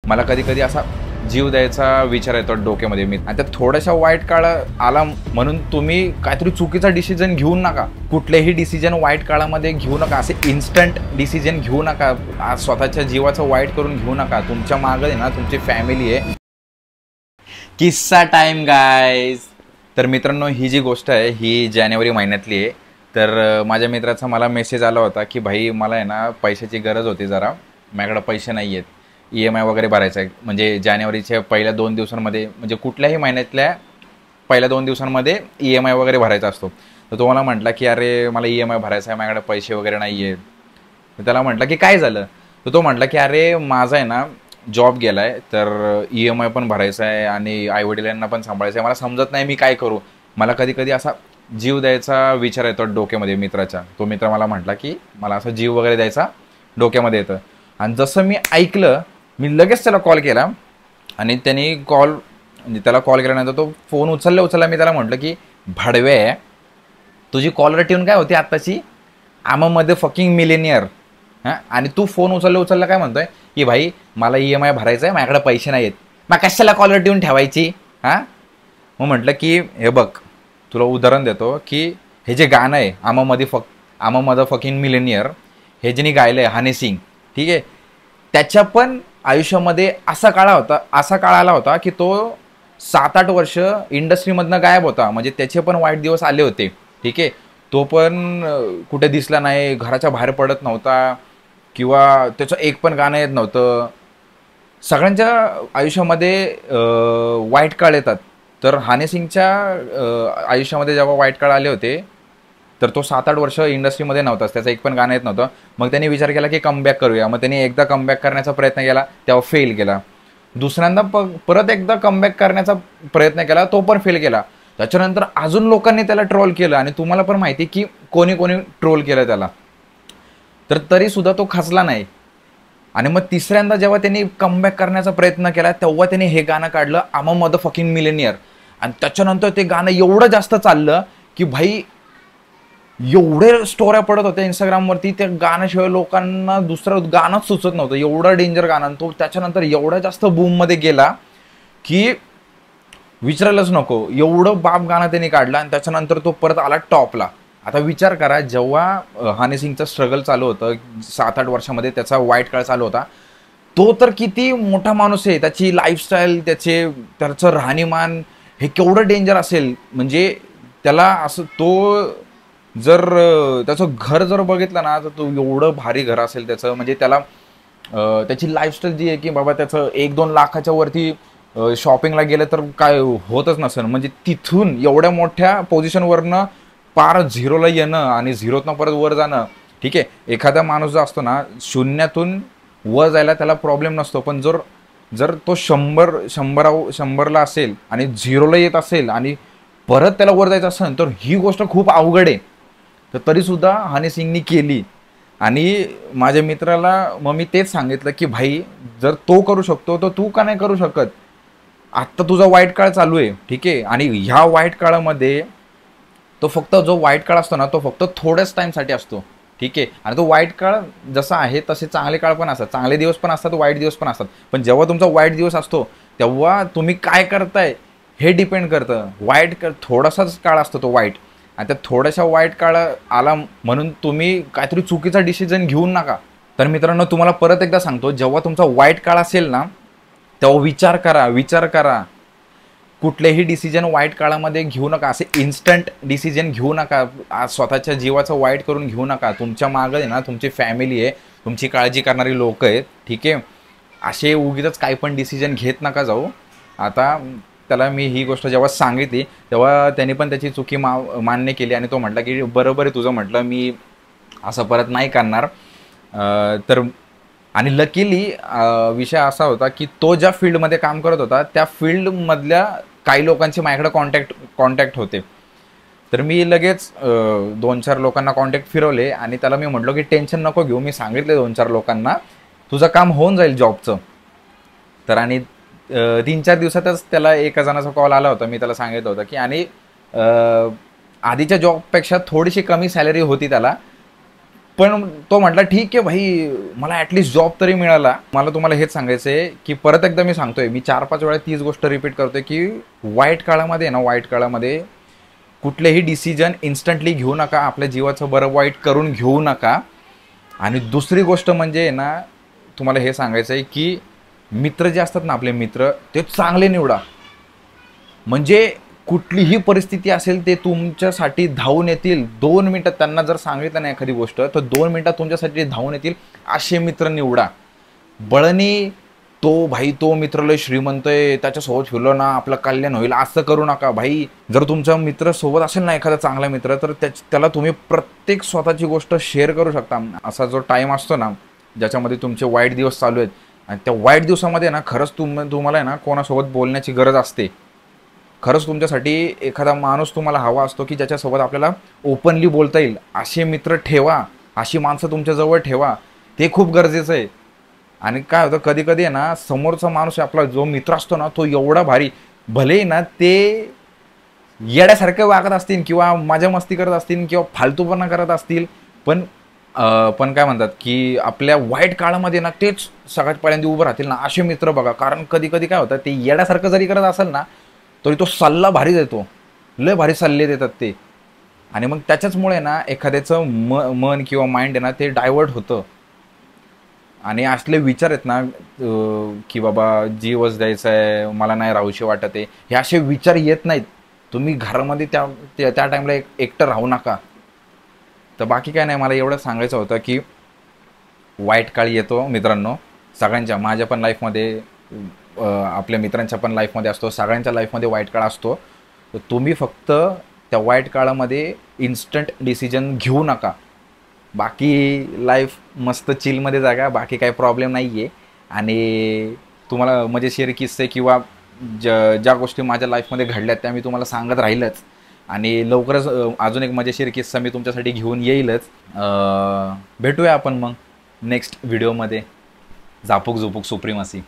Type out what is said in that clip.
मला कधी कधी असा जीव द्यायचा विचार येतो डोक्यामध्ये मी, आणि त्या थोड्याशा वाईट काळ आला म्हणून तुम्ही काहीतरी चुकीचा डिसिजन घेऊ नका. कुठलेही डिसिजन वाईट काळामध्ये घेऊ नका. असे इन्स्टंट डिसिजन घेऊ नका. आज स्वतःच्या जीवाचं वाईट करून घेऊ नका. तुमच्या मागं आहे ना तुमची फॅमिली आहे. किस्सा टाइम गाईज. तर मित्रांनो, ही जी गोष्ट आहे ही जानेवारी महिन्यातली आहे. तर माझ्या मित्राचा मला मेसेज आला होता की भाई मला आहे ना पैशाची गरज होती जरा, माझ्याकडे पैसे नाही आहेत, EMI वगैरे भरायचं आहे. म्हणजे जानेवारीच्या पहिल्या 2 दिवसांमध्ये, म्हणजे कुठल्याही महिन्यातल्या पहिल्या 2 दिवसांमध्ये EMI वगैरे भरायचा असतो. तर तो मला म्हटला की अरे मला EMI भरायचा आहे, माझ्याकडे पैसे वगैरे नाही आहेत. तर त्याला म्हटलं की काय झालं. तर तो म्हटला की अरे माझा आहे ना जॉब गेला आहे, तर EMI पण भरायचा आहे आणि आईवडिलांना पण सांभाळायचं आहे. मला समजत नाही मी काय करू. मला कधी कधी असा जीव द्यायचा विचार येतो डोक्यामध्ये मित्राच्या. तो मित्र मला म्हटला की मला असा जीव वगैरे द्यायचा डोक्यामध्ये येतं. आणि जसं मी ऐकलं मी लगेच त्याला कॉल केला. आणि त्याने म्हणजे त्याला कॉल केल्यानंतर तो फोन उचलला. मी त्याला म्हटलं की भाडवे, तुझी कॉलर ट्यून काय होती आत्ताची, आममध्ये फकिंग मिलेनियर. हां, आणि तू फोन उचलला काय म्हणतोय की भाई मला EMI भरायचं आहे, माझ्याकडे पैसे नाही आहेत, मग कशाला कॉलर ट्यून ठेवायची. हां, मग म्हटलं की हे बघ तुला उदाहरण देतो की हे जे गाणं आहे आममध्ये फकिंग मिलेनियर, हे ज्यांनी गायलं आहे हनी सिंग, ठीक आहे, त्याच्या पण आयुष्यामध्ये असा काळ आला होता की तो 7-8 वर्ष इंडस्ट्रीमधनं गायब होता. म्हणजे त्याचे पण वाईट दिवस आले होते, ठीक आहे. तो पण कुठे दिसला नाही, घराच्या बाहेर पडत नव्हता किंवा त्याचं एक पण गाणं येत नव्हतं. सगळ्यांच्या आयुष्यामध्ये वाईट काळ येतात. तर हनी सिंगच्या आयुष्यामध्ये जेव्हा वाईट काळ आले होते तर तो 7-8 वर्ष इंडस्ट्रीमध्ये नव्हताच, त्याचं एक पण गाणं येत नव्हतं. मग त्यांनी विचार केला की कमबॅक करूया. मग त्यांनी एकदा कमबॅक करण्याचा प्रयत्न केला, तेव्हा फेल केला. दुसऱ्यांदा परत एकदा कमबॅक करण्याचा प्रयत्न केला, तो पण फेल केला. त्याच्यानंतर अजून लोकांनी त्याला ट्रोल केलं आणि तुम्हाला पण माहिती की कोणी ट्रोल केलं त्याला. तर तरीसुद्धा तो खचला नाही. आणि मग तिसऱ्यांदा जेव्हा त्यांनी कमबॅक करण्याचा प्रयत्न केला तेव्हा त्यांनी हे गाणं काढलं, आम मद फकिंग मिलेनियर. आणि त्याच्यानंतर ते गाणं एवढं जास्त चाललं की भाई एवढे स्टोऱ्या पडत होत्या इंस्टाग्रामवरती. त्या गाण्याशिवाय लोकांना दुसरं गाणंच सुचत नव्हतं, एवढं डेंजर गाणं. तो त्याच्यानंतर एवढा जास्त बूममध्ये गेला की विचारायलाच नको, एवढं बाप गाणं त्यांनी काढलं. आणि त्याच्यानंतर तो परत आला टॉपला. आता विचार करा, जेव्हा हनी सिंगचं स्ट्रगल चालू होतं 7-8 वर्षामध्ये, त्याचा वाईट काळ चालू होता, तो तर किती मोठा माणूस आहे. त्याची लाईफस्टाईल, त्याचं राहणीमान हे केवढं डेंजर असेल. म्हणजे त्याला असं जर त्याचं घर जर बघितलं ना तर तो एवढं भारी घर असेल त्याचं. म्हणजे त्याला त्याची लाईफस्टाईल जी आहे की बाबा त्याचं 1-2 लाखाच्या वरती शॉपिंगला गेलं तर काय होतच नसेल. म्हणजे तिथून एवढ्या मोठ्या पोझिशनवरनं पार झिरोला येणं आणि झिरोतनं परत वर जाणं, ठीक आहे. एखादा माणूस जो असतो ना शून्यातून वर जायला त्याला प्रॉब्लेम नसतो, पण जर तो 100ला असेल आणि झिरोला येत असेल आणि परत त्याला वर जायचं असेल तर ही गोष्ट खूप अवघड आहे. तर तरीसुद्धा हनी सिंगनी केली. आणि माझ्या मित्राला मग मी तेच सांगितलं की भाई जर तो करू शकतो तर तू का नाही करू शकत. आत्ता तुझा वाईट काळ चालू आहे, ठीक आहे. आणि ह्या वाईट काळामध्ये जो वाईट काळ असतो ना तो फक्त थोड्याच टाईमसाठी असतो, ठीक आहे. आणि तो वाईट काळ जसा आहे तसे चांगले काळ पण असतात, चांगले दिवस पण असतात, वाईट दिवस पण असतात. पण जेव्हा तुमचा वाईट दिवस असतो तेव्हा तुम्ही काय करताय हे डिपेंड करतं. थोडासाच काळ असतो तो वाईट, आणि त्या थोड्याशा वाईट काळ आला म्हणून तुम्ही काहीतरी चुकीचा डिसिजन घेऊ नका. तर मित्रांनो, तुम्हाला परत एकदा सांगतो, जेव्हा तुमचा वाईट काळ असेल ना तेव्हा विचार करा. कुठलेही डिसिजन वाईट काळामध्ये घेऊ नका. असे इन्स्टंट डिसिजन घेऊ नका. आज स्वतःच्या जीवाचं वाईट करून घेऊ नका. तुमच्या मागं आहे ना तुमची फॅमिली आहे, तुमची काळजी करणारी लोक आहेत, ठीक आहे. असे उगीच काही पण डिसिजन घेत नका जाऊ. आता त्याला मी ही गोष्ट जेव्हा सांगितली तेव्हा त्यांनी पण त्याची चुकी मान्य केली आणि तो म्हटला की बरोबर आहे तुझं, म्हटलं मी असं परत नाही करणार. तर आणि लकीली विषय असा होता की तो ज्या फील्डमध्ये काम करत होता त्या फील्डमधल्या काही लोकांचे माझ्याकडे कॉन्टॅक्ट होते. तर मी लगेच 2-4 लोकांना कॉन्टॅक्ट फिरवले आणि त्याला मी म्हटलो की टेन्शन नको घेऊ, मी सांगितले 2-4 लोकांना तुझं काम होऊन जाईल जॉबचं. तर आणि 3-4 दिवसातच त्याला एका जणाचा कॉल आला होता. मी त्याला सांगितलं होतं की आणि आधीच्या जॉबपेक्षा थोडीशी कमी सॅलरी होती त्याला, पण तो म्हटला ठीक आहे भाई, मला ॲटलिस्ट जॉब तरी मिळाला. मला तुम्हाला हेच सांगायचं आहे की परत एकदा मी सांगतोय, मी 4-5 वेळा तीच गोष्ट रिपीट करतोय की वाईट काळामध्ये ना, वाईट काळामध्ये कुठलेही डिसिजन इन्स्टंटली घेऊ नका. आपल्या जीवाचं बरं वाईट करून घेऊ नका. आणि दुसरी गोष्ट म्हणजे ना, तुम्हाला हे सांगायचं आहे की मित्र जे असतात ना, आपले मित्र, ते चांगले निवडा. म्हणजे कुठलीही परिस्थिती असेल ते तुमच्यासाठी धावून येतील. 2 मिनिटात त्यांना जर सांगितलं ना एखादी गोष्ट, तर 2 मिनिटात तुमच्यासाठी धावून येतील असे मित्र निवडा. बळणी तो मित्र लय श्रीमंत आहे, त्याच्यासोबत फिरलो ना आपलं कल्याण होईल, असं करू नका भाई. जर तुमचा मित्र सोबत असेल ना एखादा चांगला मित्र, तर त्याला तुम्ही प्रत्येक स्वतःची गोष्ट शेअर करू शकता. असा जो टाईम असतो ना ज्याच्यामध्ये तुमचे वाईट दिवस चालू आहेत, आणि त्या वाईट दिवसामध्ये ना खरंच तुम्हाला आहे ना कोणासोबत बोलण्याची गरज असते. खरंच तुमच्यासाठी एखादा माणूस तुम्हाला हवा असतो की ज्याच्यासोबत आपल्याला ओपनली बोलता येईल. असे मित्र ठेवा, अशी माणसं तुमच्याजवळ ठेवा, ते खूप गरजेचं आहे. आणि काय होतं, कधी कधी आहे ना समोरचा माणूस आपला जो मित्र असतो ना, तो एवढा भारी, भले ना ते येड्यासारखे वागत असतील किंवा मजा मस्ती करत असतील किंवा फालतूपणा करत असतील, पण काय म्हणतात की आपल्या वाईट काळामध्ये ना तेच सगळ्यात पहिल्यांदा उभं राहतील ना, असे मित्र बघा. कारण कधी कधी काय होतं, ते येड्यासारखं जरी करत असेल ना तरी तो सल्ला भारी देतो, लय भारी सल्ले देतात ते. आणि मग त्याच्याचमुळे ना एखाद्याचं मन किंवा माइंड आहे ना ते डायव्हर्ट होतं. आणि असले विचार आहेत ना की बाबा जीवच द्यायचा आहे, मला नाही राहूशी वाटत आहे, हे असे विचार येत नाहीत. तुम्ही घरामध्ये त्या टाईमला एकटं राहू नका. तर बाकी काय नाही, मला एवढं सांगायचं होतं की वाईट काळ येतो मित्रांनो सगळ्यांच्या. माझ्या पण लाईफमध्ये, आपल्या मित्रांच्या पण लाईफमध्ये असतो, सगळ्यांच्या लाईफमध्ये वाईट काळ असतो. तर तुम्ही फक्त त्या वाईट काळामध्ये इन्स्टंट डिसिजन घेऊ नका. बाकी लाईफ मस्त चिलमध्ये जागा, बाकी काही प्रॉब्लेम नाही आहे. आणि तुम्हाला मजेशीर किस्से किंवा ज्या गोष्टी माझ्या लाईफमध्ये घडल्यात त्या मी तुम्हाला सांगत राहीलच. आणि लवकरच अजून एक मजेशीर किस्सा मी तुमच्यासाठी घेऊन येईलच. भेटूया आपण मग नेक्स्ट व्हिडिओमध्ये. झापूक झुपूक सुप्रीमसी.